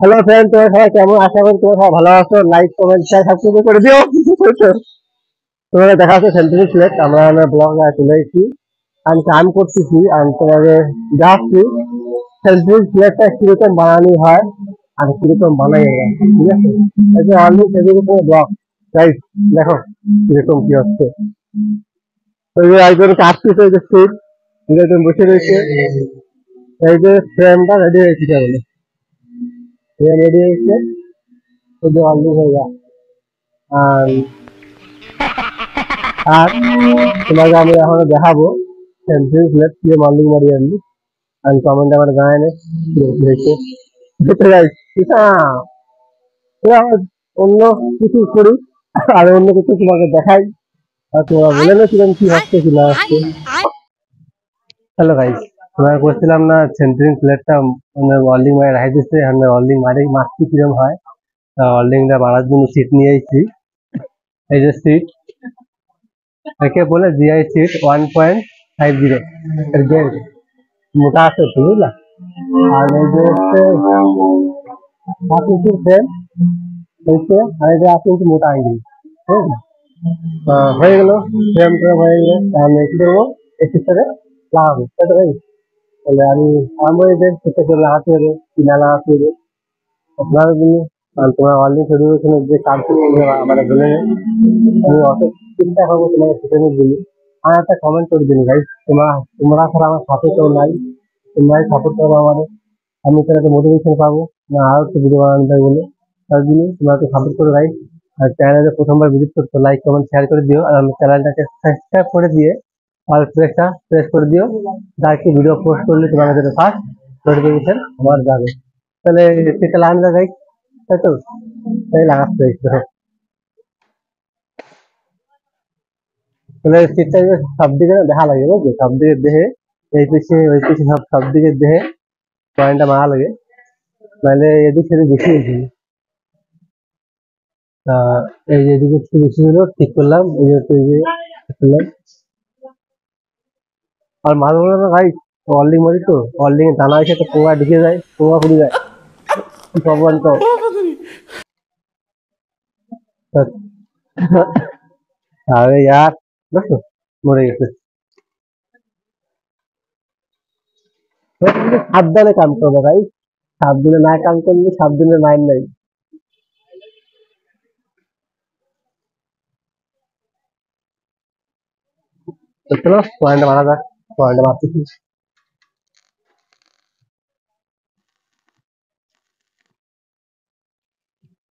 Hello friend, তোমরা সবাই কেমন? আশা করি তোমরা সবাই ভালো আছো। লাইক কমেন্ট শেয়ার সাবস্ক্রাইব করে দিও। তোমরা দেখা হচ্ছে সেন্ট্রাল সিলেক্ট, আমরা ব্লগ চলে এসেছি। আমি কাম করতেছি, আমি তোমাদের দেখাচ্ছি সেন্ট্রাল সিলেক্টটা কিরকম বানানো হয় আর কিরকম বানাই আমরা, ঠিক আছে? এই যে অনলি সেদিকে ব্লগ গাইস, দেখো কিরকম কি হচ্ছে। ওই যে একজন কাটতেছে, ওই যে সিট একজন বসে রয়েছে। এই যে ফ্রেমটা রেডি হয়েছে, কেবল ফ্রেম রেডি হয়েছে, ওই যে অলরেডি হয়ে যায়। আর আর তোমাকে আমি এখন দেখাবো সেন্ট্রাল সিলেক্ট দিয়ে মর্নিং মারি আমি। আমি কমেন্ট আমার জানাই না দেখে দেখতে যাই, ঠিক আছে? অন্য কিছু করি আর অন্য কিছু তোমাকে দেখাই, আর তোমরা বলে না কিরকম কি হচ্ছে কি না হচ্ছে। হ্যালো গাইস, তোমাকে বলছিলাম না সেন্ট্রিং প্লেটটা মানে ওয়েল্ডিং মারে রাখা দিচ্ছে, আমরা ওয়েল্ডিং মারি মারছি কিরকম হয়। ওয়েল্ডিংটা মারার জন্য সিট নিয়ে এসেছি। এই যে সিট, একে বলে জিআই সিট 1.50 এর বেল্ট, মোটা আছে তো, বুঝলা? আর এই যে হচ্ছে 5 ইঞ্চির ফ্রেম হয়েছে, আর এই যে 8 ইঞ্চি মোটা আঙ্গিল, ঠিক আছে? হয়ে গেল, ফ্রেম ট্রেম হয়ে গেল। তাহলে কি করবো? এই সিস্টেমে লাগাবো, তাই তো ভাই? তাহলে আমি আমার এই যে সিস্টেম লাগাতে হবে কিনা লাগাতে হবে আপনার জন্য। কারণ তোমার অনলাইন সলিউশনের যে কাজগুলো মানে বলে আমি অত চিন্তা করবো তোমার সিস্টেমের জন্য। আর একটা কমেন্ট করে দিন ভাই, তোমরা ছাড়া আমার সাথে কেউ নাই, তোমরাই সাপোর্ট করবো আমাদের। আমি তাহলে একটা মোটিভেশন পাবো না আরো একটু ভিডিও বানানো যায় বলে। তার জন্য তোমরা একটু সাপোর্ট করে ভাই। আর চ্যানেলে প্রথমবার ভিজিট করছো, লাইক কমেন্ট শেয়ার করে দিও, আর আমার চ্যানেলটাকে সাবস্ক্রাইব করে দিয়ে আর প্রেস করে দিও, যার কি ভিডিও পোস্ট করলে তোমার কাছে ফার্স্ট নোটিফিকেশন আমার যাবে। তাহলে সেটা লাগানো যায়, তাই তো? তাই লাগাচ্ছে দেখো। তাহলে সেটা সব দিকে দেখা লাগে, বুঝছো? সব দিকে দেহে, এই পিছিয়ে ওই পিছিয়ে সব দিকে দেহে পয়েন্টটা মারা লাগে, নাহলে এদিক সেদিক বেশি হয়েছে। তা এই যে এদিকে একটু বেশি হলো, ঠিক করলাম, এই যে এই যে ঠিক করলাম। আর মাঝে মাঝে না ভাই, ওয়েল্ডিং মারি তো, ওয়েল্ডিং এ দানা এসে তো পোঙা ঢুকে যায়, পোঙা পড়ে যায়, কি প্রবলেম তো। আরে ইয়ার, বুঝছো, মরে গেছে। সাবধানে কাম করবো ভাই, সাবধানে না কাম করলে সাবধানে মাইন্ড নাই। তো চলো পয়েন্টটা মারা যাক, পয়েন্টটা মারতেছি।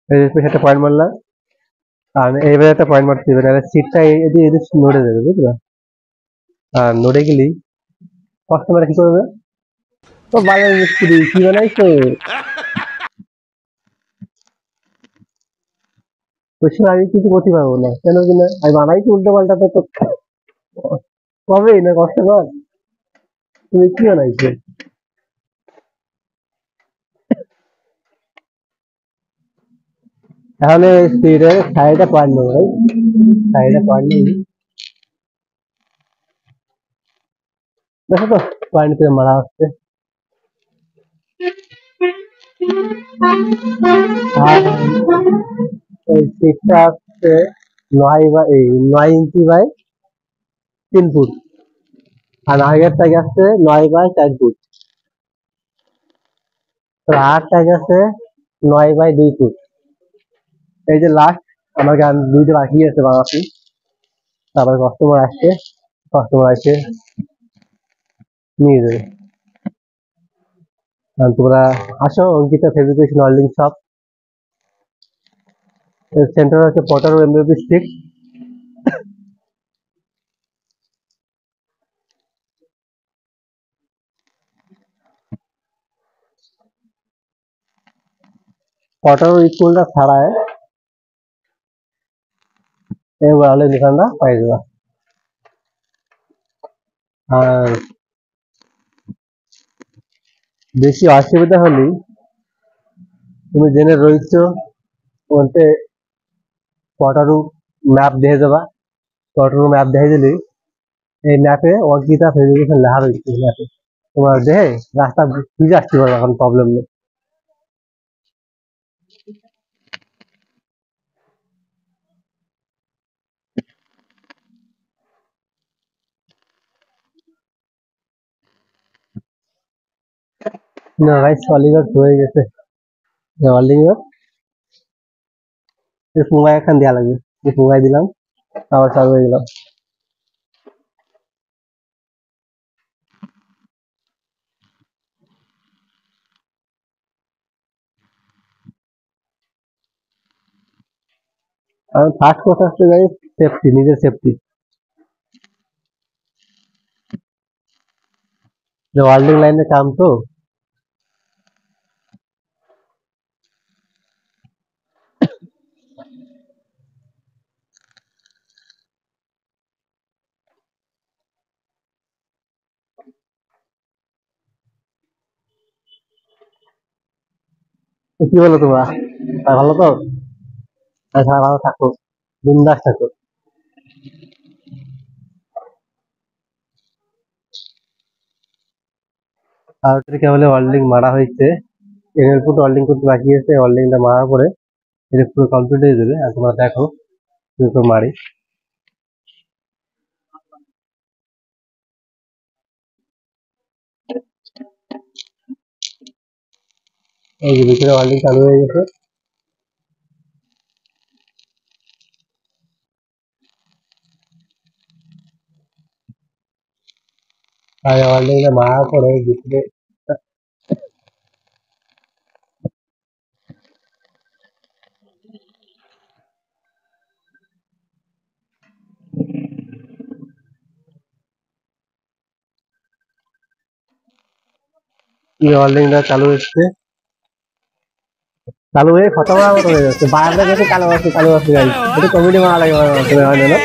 এই যে একটা পয়েন্ট মারলাম, আর এইভাবে একটা পয়েন্ট মারতে হবে, নাহলে সিটটা এদিকে এদিকে নড়ে যাবে, বুঝলা? আর নড়ে গেলেই কাস্টমার কি করবে? তো বালের মিস্ত্রি কি বানাইছো? বলছি আমি কিছু করতে পারবো না, কেন কিনা আমি বানাইছি উল্টো পাল্টা, তো কবে না কাস্টমার, তুমি কি বানাইছো? তাহলে সিটের সাইডে পয়েন্ট নেবো ভাই, সাইডে পয়েন্ট নেই। দেখো তো পয়েন্ট করে মারা হচ্ছে। আর এই সিটটা হচ্ছে 9 ইঞ্চি বাই 3 ফুট, আর আগেরটা গেছে 9 বাই 4 ফুট, তো আরটা গেছে 9 বাই 2 ফুট। এই যে লাস্ট আমার গান দুইটা বাকি আছে বানাচ্ছি, তারপরে কাস্টমার আসে নিয়ে যাবে। আর তোমরা আসো Ankita fabrication welding shop, centre হচ্ছে পটার এমবিবি স্ট্রিট। পটার স্কুলটা ছাড়ায় এই ওয়ালের দোকানটা পাই যাবা। আর বেশি অসুবিধা হলে তুমি জেনে রয়েছো বলতে পটারু ম্যাপ দেখে যাবা। পটারু ম্যাপ দেখে দিলে এই ম্যাপে অঙ্কিতা ফেব্রিকেশন লেখা রয়েছে, ম্যাপে তোমার দেখে রাস্তা বুঝে আসতে পারবে, এখন প্রবলেম নেই। না গাইস সলিগট হয়ে গেছে সলিগট পুঙ্গাই এখান দেওয়া লাগবে পুঙ্গাই দিলাম আবার চালু হয়ে গেল আর ফার্স্ট কথা হচ্ছে গাইস সেফটি নিজের সেফটি ওয়ার্ল্ডিং লাইনে কাম তো কি বলো তোমরা ভালো তো আচ্ছা ভালো থাকো বিন্দাস থাকো আর কেবল ওয়ার্ল্ডিং মারা হয়েছে এর পুরো ওয়ার্ল্ডিং করতে বাকি আছে ওয়ার্ল্ডিংটা মারার পরে এটা পুরো কমপ্লিট হয়ে যাবে আর তোমরা দেখো তো মারি এই যে ভিতরে ওয়ার্ল্ডিং চালু হয়ে গেছে আর ওয়ার্ল্ডিংটা মারার পরে ভিতরে ওয়ার্ল্ডিংটা চালু হচ্ছে চালু হয়ে খতম হয়ে যাচ্ছে বাইরে গেছে চালু আছে গাইস এটা কমেডি মারা লাগে হয় না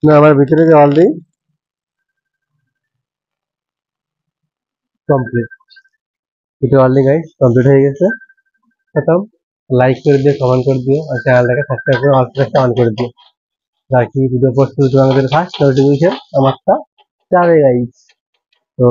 না আমার ভিতরে যে ওয়ার্ল্ডিং কমপ্লিট ভিতরে ওয়ার্ল্ডিং গাইস কমপ্লিট হয়ে গেছে খতম লাইক করে দিও কমেন্ট করে দিও আর চ্যানেলটাকে সাবস্ক্রাইব করে অল প্রেসটা অন করে দিও ताकि वीडियो पोस्ट करूँ तो আমাদের ফার্স্ট নোটিফিকেশন আমারটা যাবে গাইস তো